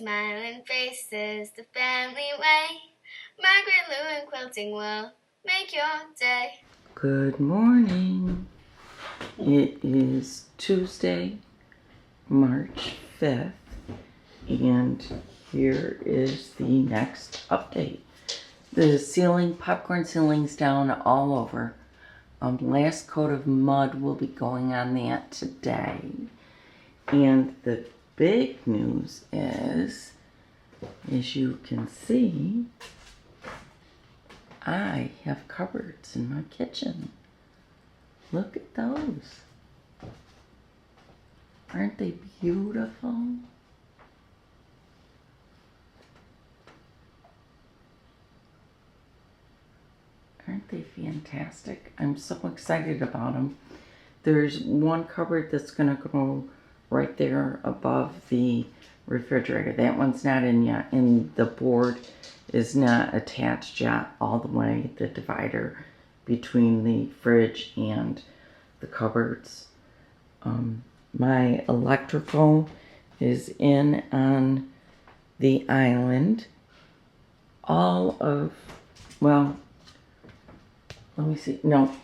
Smiling faces, the family way. Margaret, Lou, and Quilting will make your day. Good morning. It is Tuesday, March 5th, and here is the next update. The ceiling, popcorn ceiling's down all over. Last coat of mud will be going on that today. And the big news is, as you can see, I have cupboards in my kitchen. Look at those. Aren't they beautiful? Aren't they fantastic? I'm so excited about them. There's one cupboard that's going to go right there above the refrigerator. That one's not in yet, and the board is not attached yet all the way, the divider between the fridge and the cupboards. My electrical is in on the island. Let me see. No,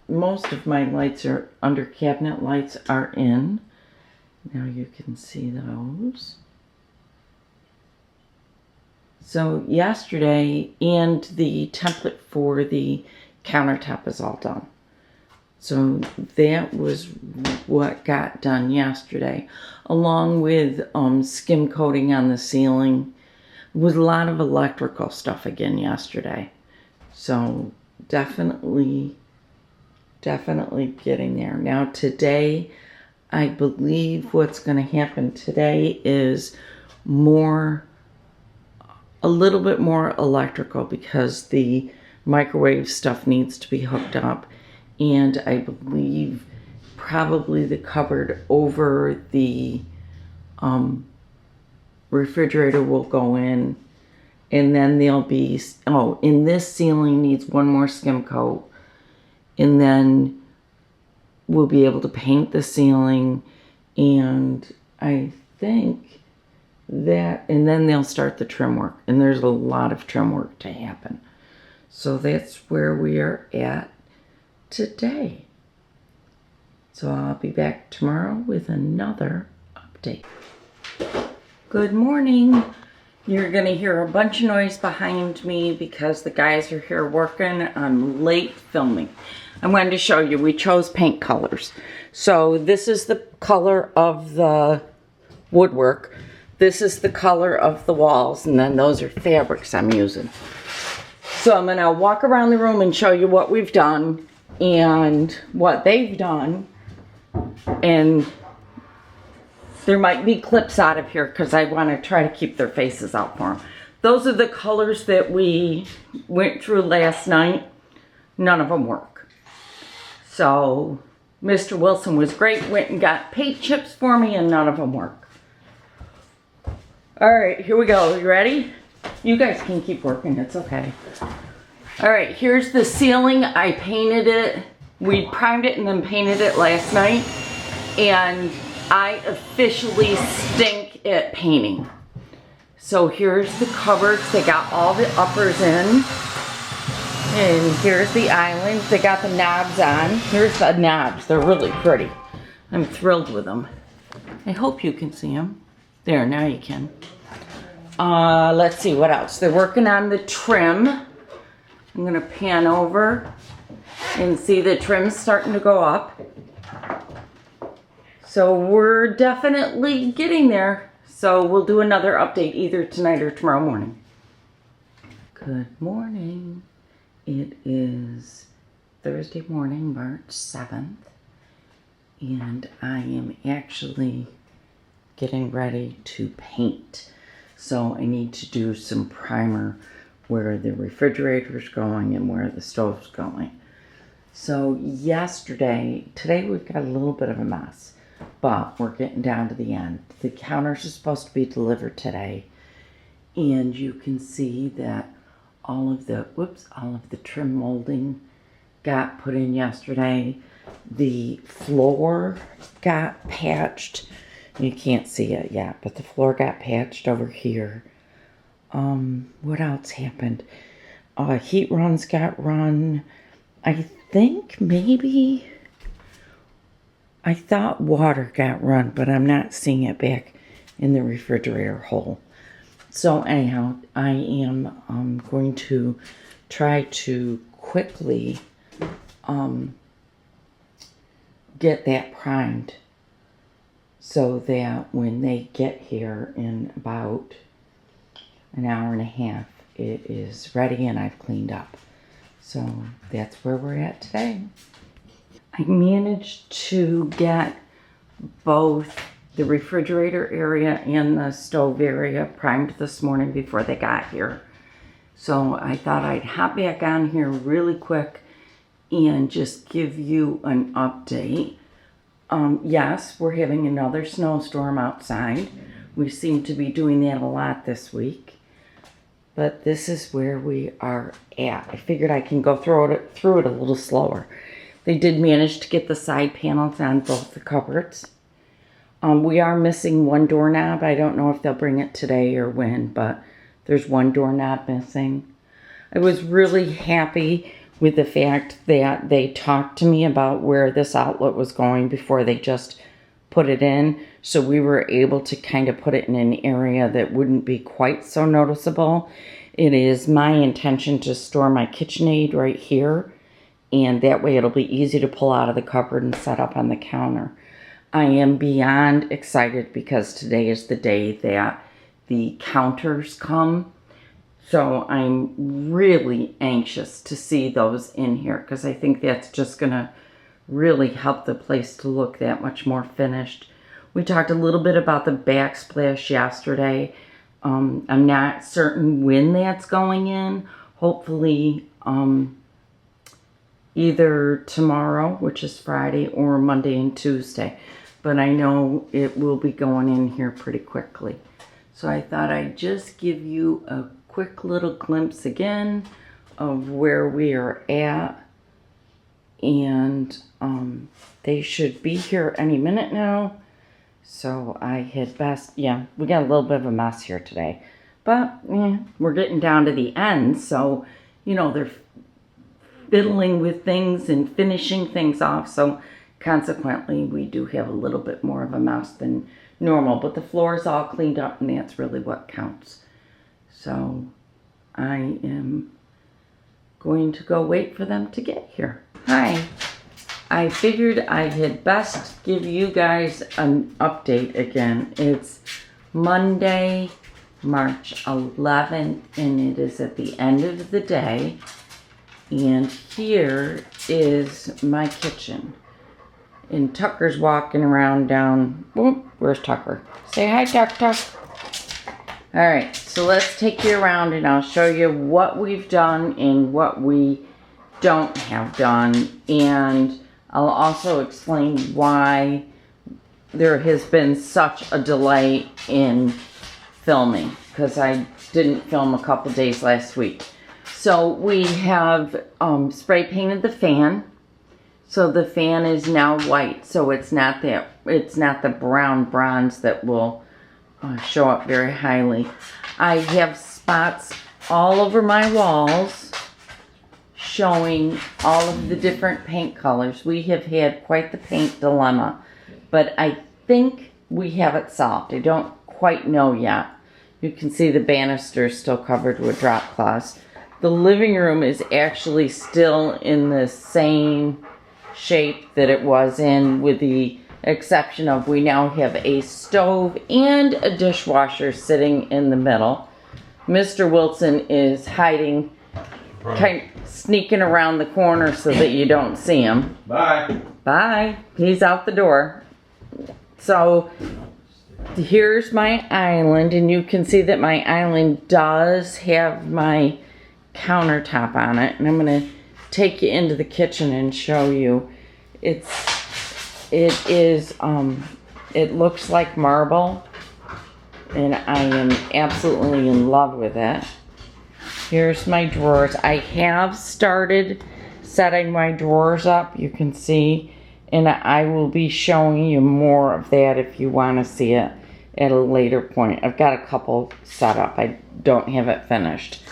most of my lights are under cabinet lights are in. Now you can see those. So yesterday, and the template for the countertop is all done. So that was what got done yesterday, along with skim coating on the ceiling. It was a lot of electrical stuff again yesterday. So definitely getting there. Now today, I believe what's going to happen today is a little bit more electrical, because the microwave stuff needs to be hooked up. And I believe probably the cupboard over the refrigerator will go in. And then there'll be, and this ceiling needs one more skim coat. And then we'll be able to paint the ceiling. And I think that, and then they'll start the trim work. And there's a lot of trim work to happen. So that's where we are at today. So I'll be back tomorrow with another update. Good morning. You're gonna hear a bunch of noise behind me because the guys are here working. I'm late filming. I wanted to show you, we chose paint colors. So this is the color of the woodwork. This is the color of the walls, and then those are fabrics I'm using. So I'm gonna walk around the room and show you what we've done and what they've done. And there might be clips out of here because I want to try to keep their faces out for them. Those are the colors that we went through last night. None of them work. So Mr. Wilson was great, went and got paint chips for me, and none of them work. All right, here we go. You ready? You guys can keep working, it's okay. All right, here's the ceiling. I painted it. We primed it and then painted it last night. And I officially stink at painting. So here's the cupboards. They got all the uppers in. And here's the island. They got the knobs on. Here's the knobs. They're really pretty. I'm thrilled with them. I hope you can see them. There, now you can. Let's see what else. They're working on the trim. I'm gonna pan over and see the trim starting to go up. So we're definitely getting there. So we'll do another update either tonight or tomorrow morning. Good morning. It is Thursday morning, March 7th. And I am actually getting ready to paint. So I need to do some primer where the refrigerator's going and where the stove's going. So today we've got a little bit of a mess, but we're getting down to the end. The counters are supposed to be delivered today, and you can see that all of the trim molding got put in yesterday. The floor got patched You can't see it yet, but the floor got patched over here. What else happened? Heat runs got run. I think maybe, I thought water got run, but I'm not seeing it back in the refrigerator hole. So anyhow, I am going to try to quickly get that primed so that when they get here in about an hour and a half, it is ready and I've cleaned up. So that's where we're at today. I managed to get both the refrigerator area and the stove area primed this morning before they got here. So I thought I'd hop back on here really quick and just give you an update. Yes, we're having another snowstorm outside. We seem to be doing that a lot this week. But this is where we are at. I figured I can go through it a little slower. They did manage to get the side panels on both the cupboards. We are missing one doorknob. I don't know if they'll bring it today or when, but there's one doorknob missing. I was really happy with the fact that they talked to me about where this outlet was going before they just put it in. So we were able to kind of put it in an area that wouldn't be quite so noticeable. It is my intention to store my KitchenAid right here, and that way it'll be easy to pull out of the cupboard and set up on the counter. I am beyond excited because today is the day that the counters come. So I'm really anxious to see those in here because I think that's just going to really help the place to look that much more finished. We talked a little bit about the backsplash yesterday. I'm not certain when that's going in. Hopefully either tomorrow, which is Friday, or Monday and Tuesday. But I know it will be going in here pretty quickly. So I thought I'd just give you a quick little glimpse again of where we are at. And they should be here any minute now. So I had best, yeah, we got a little bit of a mess here today. But we're getting down to the end. So, you know, they're fiddling with things and finishing things off. So consequently, we do have a little bit more of a mess than normal. But the floor is all cleaned up and that's really what counts. So I am going to go wait for them to get here. Hi. I figured I had best give you guys an update again. It's Monday, March 11th, and it is at the end of the day. And here is my kitchen. And Tucker's walking around down. Whoop, where's Tucker? Say hi, Tuck. All right, so let's take you around and I'll show you what we've done and what we don't have done. And I'll also explain why there has been such a delay in filming because I didn't film a couple days last week. So we have spray painted the fan. So the fan is now white. So it's not the brown bronze that will show up very highly. I have spots all over my walls showing all of the different paint colors. We have had quite the paint dilemma, but I think we have it solved. I don't quite know yet. You can see the banister is still covered with drop cloths. The living room is actually still in the same shape that it was in, with the exception of we now have a stove and a dishwasher sitting in the middle. Mr. Wilson is hiding, sneaking around the corner so that you don't see him. Bye. Bye. He's out the door. So here's my island, and you can see that my island does have my countertop on it, and I'm going to take you into the kitchen and show you. It looks like marble, and I am absolutely in love with it. Here's my drawers. I have started setting my drawers up. You can see And I will be showing you more of that if you want to see it at a later point. I've got a couple set up. I don't have it finished.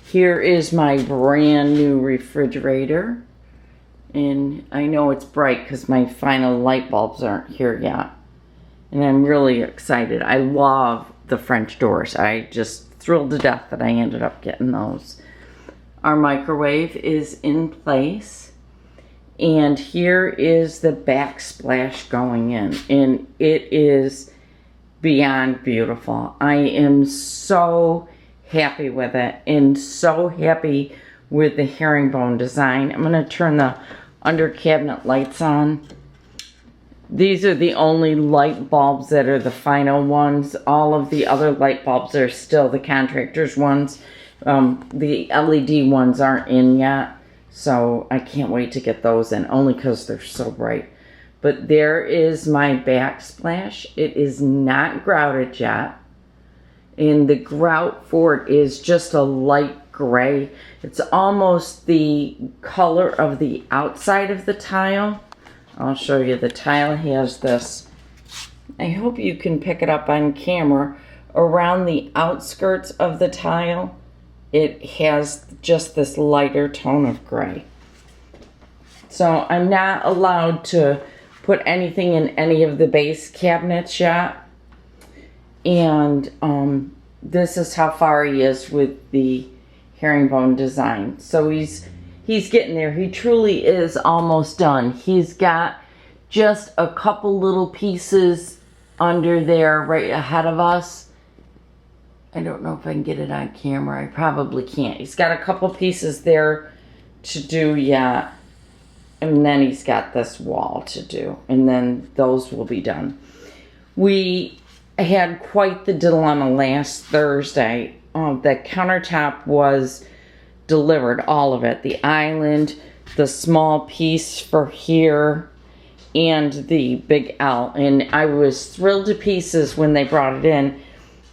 Here is my brand new refrigerator. And I know it's bright because my final light bulbs aren't here yet. And I'm really excited. I love the French doors. I just thrilled to death that I ended up getting those. Our microwave is in place. And here is the backsplash going in. And it is beyond beautiful. I am so happy with it and so happy with the herringbone design. I'm going to turn the under cabinet lights on. These are the only light bulbs that are the final ones. All of the other light bulbs are still the contractor's ones. The LED ones aren't in yet, so I can't wait to get those in, only because they're so bright. But there is my backsplash. It is not grouted yet, and the grout for it is just a light gray. It's almost the color of the outside of the tile. I'll show you. The tile has this, I hope you can pick it up on camera, around the outskirts of the tile, it has just this lighter tone of gray. So I'm not allowed to put anything in any of the base cabinets yet. And this is how far he is with the herringbone design. So he's getting there. He truly is almost done. He's got just a couple little pieces under there right ahead of us. I don't know if I can get it on camera. I probably can't. He's got a couple pieces there to do yet. And then he's got this wall to do. And then those will be done. We had quite the dilemma last Thursday. The countertop was delivered, all of it. The island, the small piece for here, and the big L. And I was thrilled to pieces when they brought it in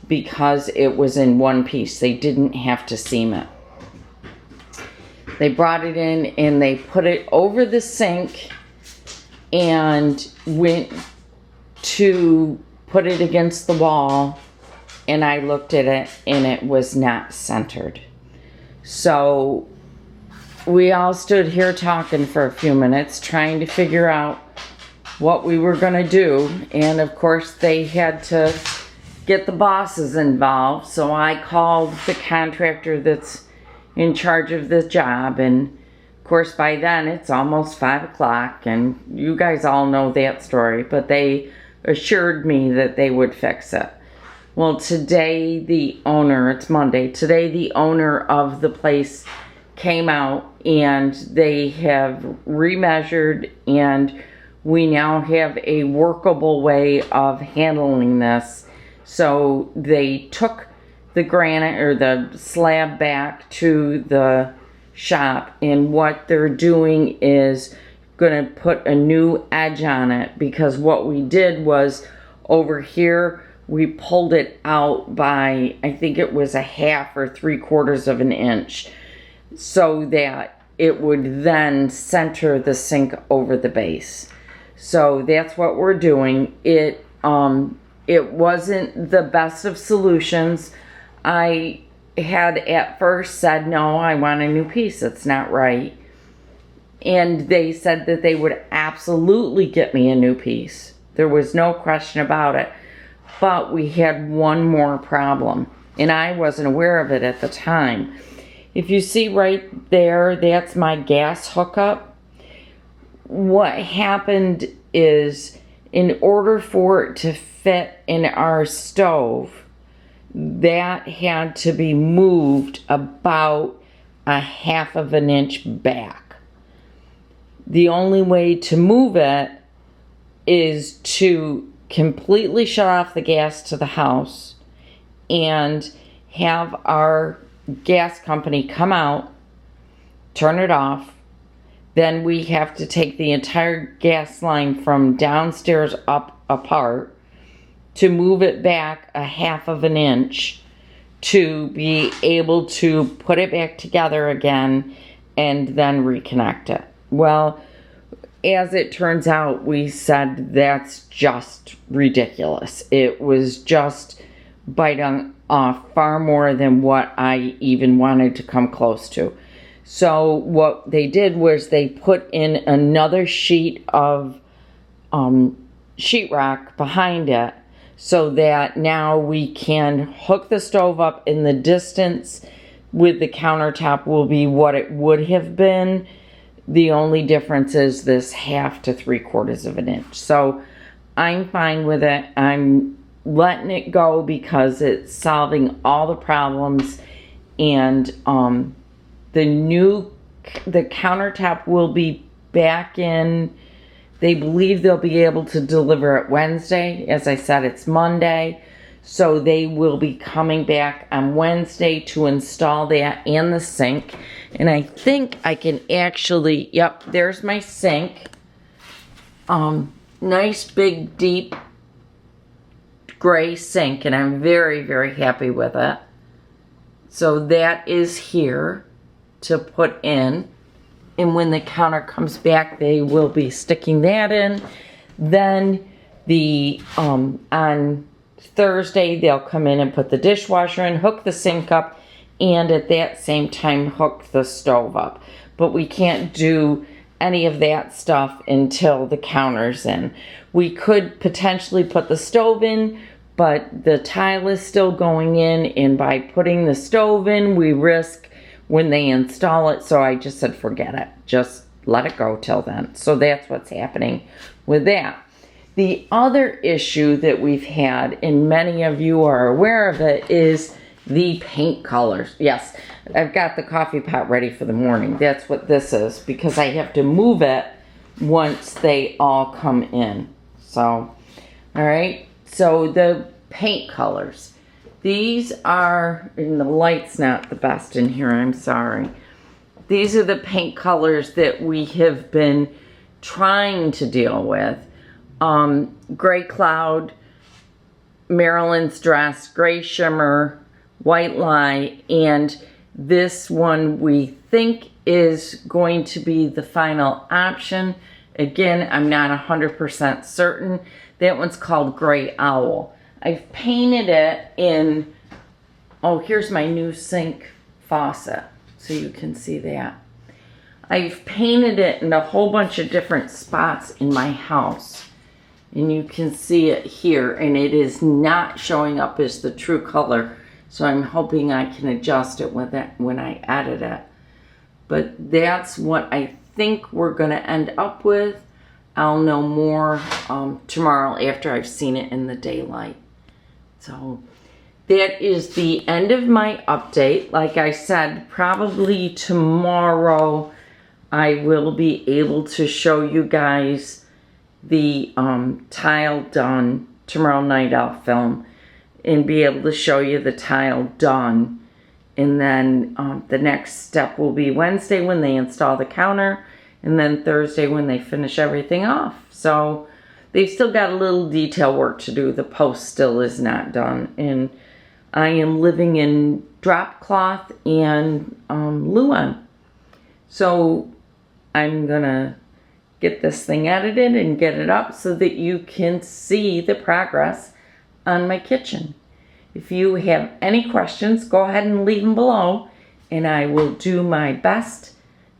because it was in one piece. They didn't have to seam it. They brought it in and they put it over the sink and went to put it against the wall, and I looked at it and it was not centered. So we all stood here talking for a few minutes trying to figure out what we were going to do. And of course they had to get the bosses involved. So I called the contractor that's in charge of the job. And of course by then it's almost 5 o'clock. And you guys all know that story. But they assured me that they would fix it. Well, today the owner, it's Monday, today the owner of the place came out and they have remeasured, and we now have a workable way of handling this. So they took the granite or the slab back to the shop, and what they're doing is going to put a new edge on it, because what we did was over here we pulled it out by, I think it was a 1/2 or 3/4 of an inch, so that it would then center the sink over the base. So that's what we're doing. It wasn't the best of solutions. I had at first said, no, I want a new piece. It's not right. And they said that they would absolutely get me a new piece. There was no question about it. But we had one more problem, and I wasn't aware of it at the time. If you see right there, that's my gas hookup. What happened is, in order for it to fit in our stove, that had to be moved about a 1/2 of an inch back. The only way to move it is to completely shut off the gas to the house and have our gas company come out, turn it off. Then we have to take the entire gas line from downstairs up apart to move it back a 1/2 of an inch to be able to put it back together again and then reconnect it. Well, as it turns out, we said that's just ridiculous. It was just biting off far more than what I even wanted to come close to. So what they did was they put in another sheet of sheetrock behind it, so that now we can hook the stove up, and the distance with the countertop will be what it would have been. The only difference is this 1/2 to 3/4 of an inch. So I'm fine with it. I'm letting it go because it's solving all the problems. And the countertop will be back in. They believe they'll be able to deliver it Wednesday. As I said, it's Monday. So they will be coming back on Wednesday to install that and the sink. And I think I can actually, yep, there's my sink. Nice, big, deep gray sink. And I'm very, very happy with it. So that is here to put in. And when the counter comes back, they will be sticking that in. Then on Thursday, they'll come in and put the dishwasher in, hook the sink up, and at that same time, hook the stove up. But we can't do any of that stuff until the counter's in. We could potentially put the stove in, but the tile is still going in, and by putting the stove in, we risk when they install it. So I just said, forget it. Just let it go till then. So that's what's happening with that. The other issue that we've had, and many of you are aware of it, is the paint colors. Yes, I've got the coffee pot ready for the morning. That's what this is, because I have to move it once they all come in. So, all right. So the paint colors. These are, and the light's not the best in here, I'm sorry. These are the paint colors that we have been trying to deal with. Gray Cloud, Marilyn's Dress, Gray Shimmer, White Lie, and this one we think is going to be the final option. Again, I'm not 100% certain. That one's called Gray Owl. I've painted it in, oh, here's my new sink faucet, so you can see that. I've painted it in a whole bunch of different spots in my house. And you can see it here, and it is not showing up as the true color. So I'm hoping I can adjust it with it when I edit it. But that's what I think we're going to end up with. I'll know more tomorrow after I've seen it in the daylight. So that is the end of my update. Like I said, probably tomorrow I will be able to show you guys the tile done. Tomorrow night I'll film and be able to show you the tile done. And then the next step will be Wednesday when they install the counter, and then Thursday when they finish everything off. So they've still got a little detail work to do. The post still is not done. And I am living in drop cloth and Luan. So I'm gonna get this thing edited and get it up so that you can see the progress on my kitchen. If you have any questions, go ahead and leave them below, and I will do my best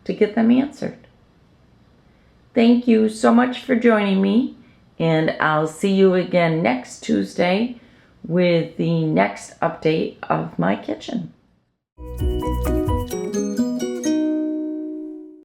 to get them answered. Thank you so much for joining me, and I'll see you again next Tuesday with the next update of my kitchen.